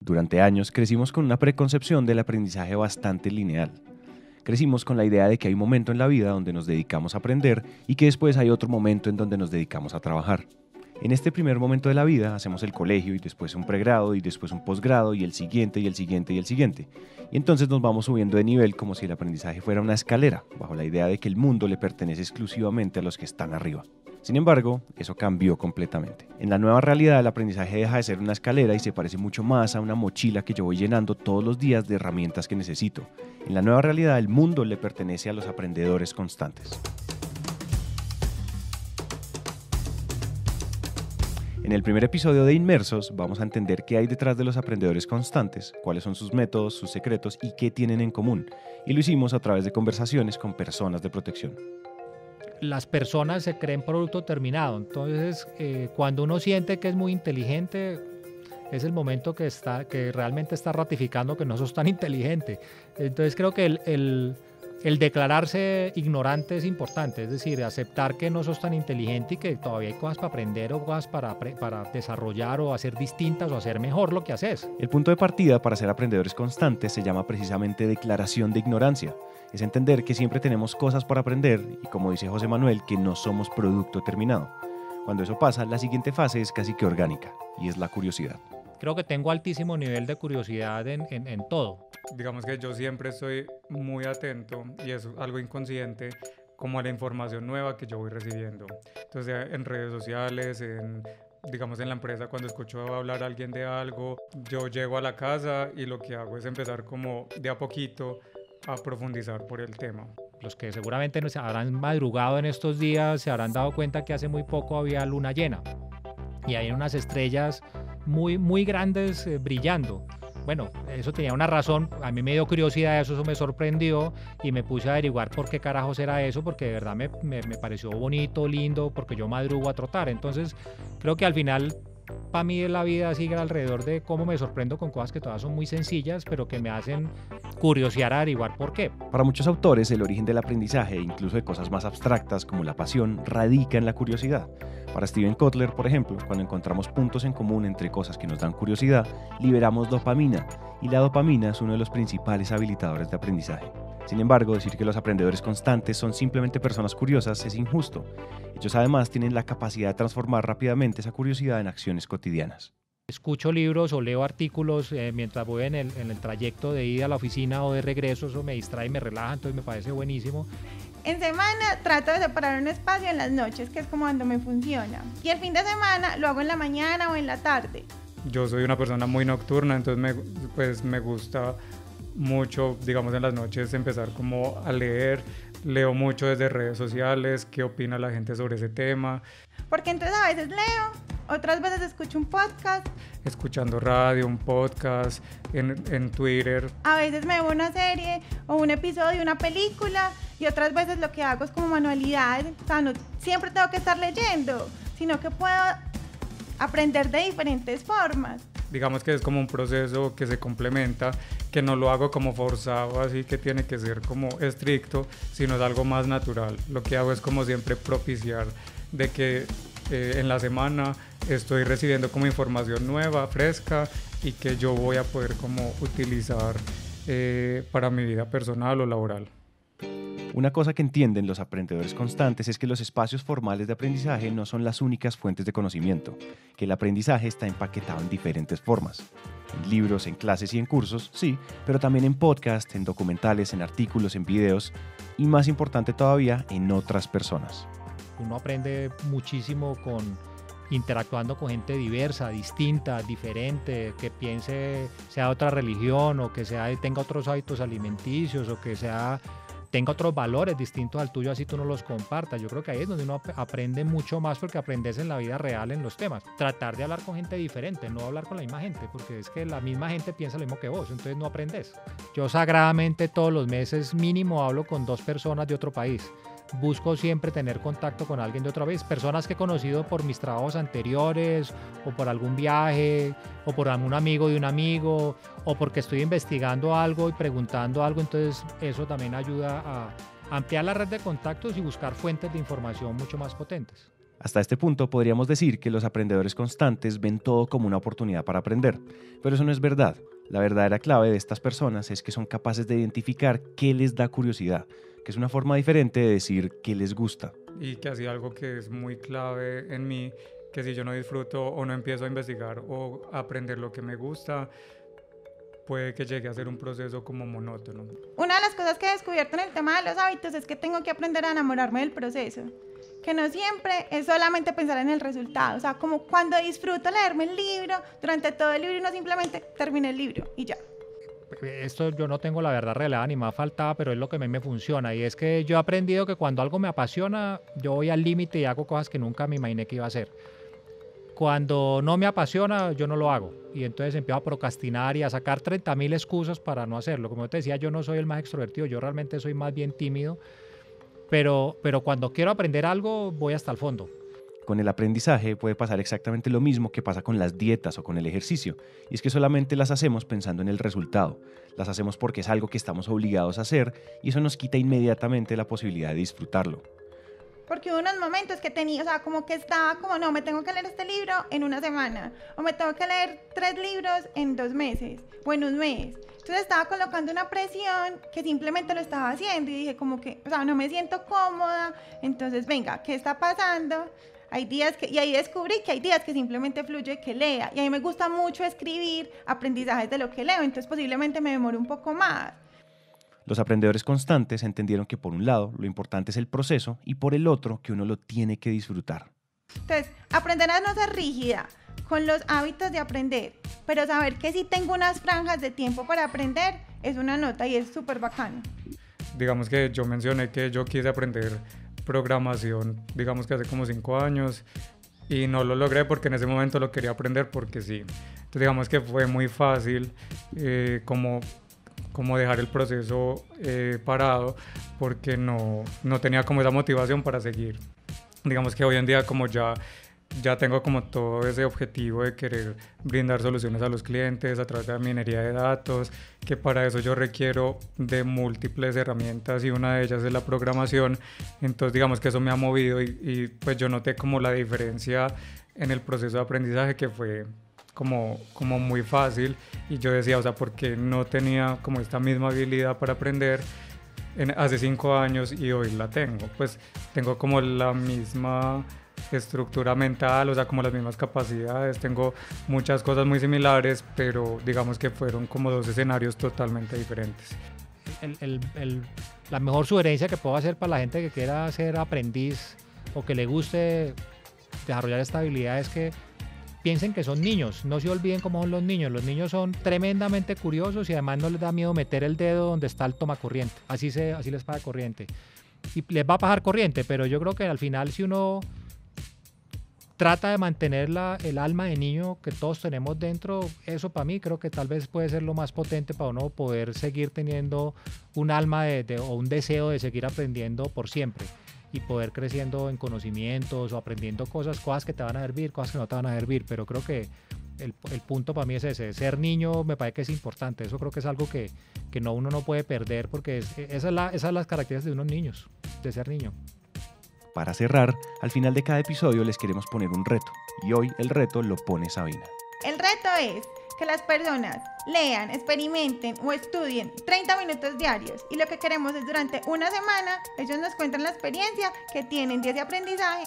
Durante años crecimos con una preconcepción del aprendizaje bastante lineal. Crecimos con la idea de que hay un momento en la vida donde nos dedicamos a aprender y que después hay otro momento en donde nos dedicamos a trabajar. En este primer momento de la vida hacemos el colegio y después un pregrado y después un posgrado y el siguiente y el siguiente y el siguiente. Y entonces nos vamos subiendo de nivel como si el aprendizaje fuera una escalera, bajo la idea de que el mundo le pertenece exclusivamente a los que están arriba. Sin embargo, eso cambió completamente. En la nueva realidad, el aprendizaje deja de ser una escalera y se parece mucho más a una mochila que yo voy llenando todos los días de herramientas que necesito. En la nueva realidad, el mundo le pertenece a los aprendedores constantes. En el primer episodio de Inmersos vamos a entender qué hay detrás de los aprendedores constantes, cuáles son sus métodos, sus secretos y qué tienen en común. Y lo hicimos a través de conversaciones con personas de protección. Las personas se creen producto terminado, entonces cuando uno siente que es muy inteligente, es el momento que realmente está ratificando que no sos tan inteligente. Entonces creo que el declararse ignorante es importante, es decir, aceptar que no sos tan inteligente y que todavía hay cosas para aprender o cosas para desarrollar o hacer distintas o hacer mejor lo que haces. El punto de partida para ser aprendedores constantes se llama precisamente declaración de ignorancia. Es entender que siempre tenemos cosas por aprender y, como dice José Manuel, que no somos producto terminado. Cuando eso pasa, la siguiente fase es casi que orgánica y es la curiosidad. Creo que tengo altísimo nivel de curiosidad en todo. Digamos que yo siempre estoy muy atento, y es algo inconsciente, como a la información nueva que yo voy recibiendo. Entonces, en redes sociales, digamos en la empresa, cuando escucho hablar a alguien de algo, yo llego a la casa y lo que hago es empezar como de a poquito a profundizar por el tema. Los que seguramente nos habrán madrugado en estos días se habrán dado cuenta que hace muy poco había luna llena y hay unas estrellas muy, muy grandes brillando. Bueno, eso tenía una razón, a mí me dio curiosidad eso me sorprendió y me puse a averiguar por qué carajos era eso, porque de verdad me pareció bonito, lindo, porque yo madrugo a trotar. Entonces creo que al final para mí la vida sigue alrededor de cómo me sorprendo con cosas que todas son muy sencillas, pero que me hacen curiosear a averiguar por qué. Para muchos autores, el origen del aprendizaje, incluso de cosas más abstractas como la pasión, radica en la curiosidad. Para Steven Kotler, por ejemplo, cuando encontramos puntos en común entre cosas que nos dan curiosidad, liberamos dopamina, y la dopamina es uno de los principales habilitadores de aprendizaje. Sin embargo, decir que los aprendedores constantes son simplemente personas curiosas es injusto. Ellos además tienen la capacidad de transformar rápidamente esa curiosidad en acciones cotidianas. Escucho libros o leo artículos mientras voy en el trayecto de ida a la oficina o de regreso, eso me distrae y me relaja, entonces me parece buenísimo. En semana trato de separar un espacio en las noches, que es como cuando me funciona. Y el fin de semana lo hago en la mañana o en la tarde. Yo soy una persona muy nocturna, entonces me gusta mucho, digamos, en las noches empezar como a leer. Leo mucho desde redes sociales, qué opina la gente sobre ese tema. Porque entonces a veces leo, otras veces escucho un podcast. Escuchando radio, un podcast, en Twitter. A veces me veo una serie o un episodio de una película y otras veces lo que hago es como manualidades. O sea, no siempre tengo que estar leyendo, sino que puedo aprender de diferentes formas. Digamos que es como un proceso que se complementa, que no lo hago como forzado, así que tiene que ser como estricto, sino es algo más natural. Lo que hago es como siempre propiciar de que en la semana estoy recibiendo como información nueva, fresca, y que yo voy a poder como utilizar para mi vida personal o laboral. Una cosa que entienden los aprendedores constantes es que los espacios formales de aprendizaje no son las únicas fuentes de conocimiento, que el aprendizaje está empaquetado en diferentes formas. En libros, en clases y en cursos, sí, pero también en podcasts, en documentales, en artículos, en videos y, más importante todavía, en otras personas. Uno aprende muchísimo interactuando con gente diversa, distinta, diferente, que piense, sea de otra religión o que tenga otros hábitos alimenticios o que tenga otros valores distintos al tuyo, así tú no los compartas. Yo creo que ahí es donde uno aprende mucho más, porque aprendes en la vida real en los temas. Tratar de hablar con gente diferente, no hablar con la misma gente, porque es que la misma gente piensa lo mismo que vos, entonces no aprendes. Yo sagradamente todos los meses mínimo hablo con 2 personas de otro país. Busco siempre tener contacto con alguien de otra vez, personas que he conocido por mis trabajos anteriores o por algún viaje o por algún amigo de un amigo o porque estoy investigando algo y preguntando algo, entonces eso también ayuda a ampliar la red de contactos y buscar fuentes de información mucho más potentes. Hasta este punto podríamos decir que los aprendedores constantes ven todo como una oportunidad para aprender, pero eso no es verdad. La verdadera clave de estas personas es que son capaces de identificar qué les da curiosidad, que es una forma diferente de decir qué les gusta. Y que así algo que es muy clave en mí, que si yo no disfruto o no empiezo a investigar o a aprender lo que me gusta, puede que llegue a ser un proceso como monótono. Una de las cosas que he descubierto en el tema de los hábitos es que tengo que aprender a enamorarme del proceso. Que no siempre es solamente pensar en el resultado. O sea, como cuando disfruto leerme el libro, durante todo el libro y no simplemente terminé el libro y ya. Esto yo no tengo la verdad revelada ni más faltaba, pero es lo que a mí me funciona. Y es que yo he aprendido que cuando algo me apasiona, yo voy al límite y hago cosas que nunca me imaginé que iba a hacer. Cuando no me apasiona, yo no lo hago. Y entonces empiezo a procrastinar y a sacar 30.000 excusas para no hacerlo. Como te decía, yo no soy el más extrovertido, yo realmente soy más bien tímido. Pero cuando quiero aprender algo, voy hasta el fondo. Con el aprendizaje puede pasar exactamente lo mismo que pasa con las dietas o con el ejercicio, y es que solamente las hacemos pensando en el resultado. Las hacemos porque es algo que estamos obligados a hacer y eso nos quita inmediatamente la posibilidad de disfrutarlo. Porque hubo unos momentos que tenía, o sea, como que estaba como, no, me tengo que leer este libro en una semana, o me tengo que leer 3 libros en 2 meses, o en un mes. Entonces estaba colocando una presión que simplemente lo estaba haciendo y dije como que, o sea, no me siento cómoda, entonces venga, ¿qué está pasando? Hay días que, y ahí descubrí que hay días que simplemente fluye que lea, y a mí me gusta mucho escribir aprendizajes de lo que leo, entonces posiblemente me demoro un poco más. Los aprendedores constantes entendieron que por un lado lo importante es el proceso y por el otro que uno lo tiene que disfrutar. Entonces, aprender a no ser rígida con los hábitos de aprender, pero saber que si tengo unas franjas de tiempo para aprender es una nota y es súper bacano. Digamos que yo mencioné que yo quise aprender programación, digamos que hace como 5 años, y no lo logré porque en ese momento lo quería aprender porque sí. Entonces digamos que fue muy fácil como dejar el proceso parado porque no tenía como esa motivación para seguir. Digamos que hoy en día como ya tengo como todo ese objetivo de querer brindar soluciones a los clientes a través de la minería de datos, que para eso yo requiero de múltiples herramientas y una de ellas es la programación. Entonces digamos que eso me ha movido y pues yo noté como la diferencia en el proceso de aprendizaje que fue como muy fácil y yo decía, o sea, porque no tenía como esta misma habilidad para aprender hace 5 años y hoy la tengo, pues tengo como la misma estructura mental, o sea, como las mismas capacidades, tengo muchas cosas muy similares, pero digamos que fueron como 2 escenarios totalmente diferentes. La mejor sugerencia que puedo hacer para la gente que quiera ser aprendiz o que le guste desarrollar esta habilidad es que piensen que son niños, no se olviden cómo son los niños. Los niños son tremendamente curiosos y además no les da miedo meter el dedo donde está el tomacorriente, así les pasa corriente. Y les va a pasar corriente, pero yo creo que al final si uno trata de mantener el alma de niño que todos tenemos dentro, eso para mí creo que tal vez puede ser lo más potente para uno poder seguir teniendo un alma o un deseo de seguir aprendiendo por siempre y poder creciendo en conocimientos o aprendiendo cosas que te van a servir, cosas que no te van a servir, pero creo que el punto para mí es ese, ser niño me parece que es importante, eso creo que es algo que uno no puede perder porque esas son las características de unos niños, de ser niño. Para cerrar, al final de cada episodio les queremos poner un reto, y hoy el reto lo pone Sabina. El reto es que las personas lean, experimenten o estudien 30 minutos diarios y lo que queremos es durante una semana ellos nos cuentan la experiencia que tienen de ese aprendizaje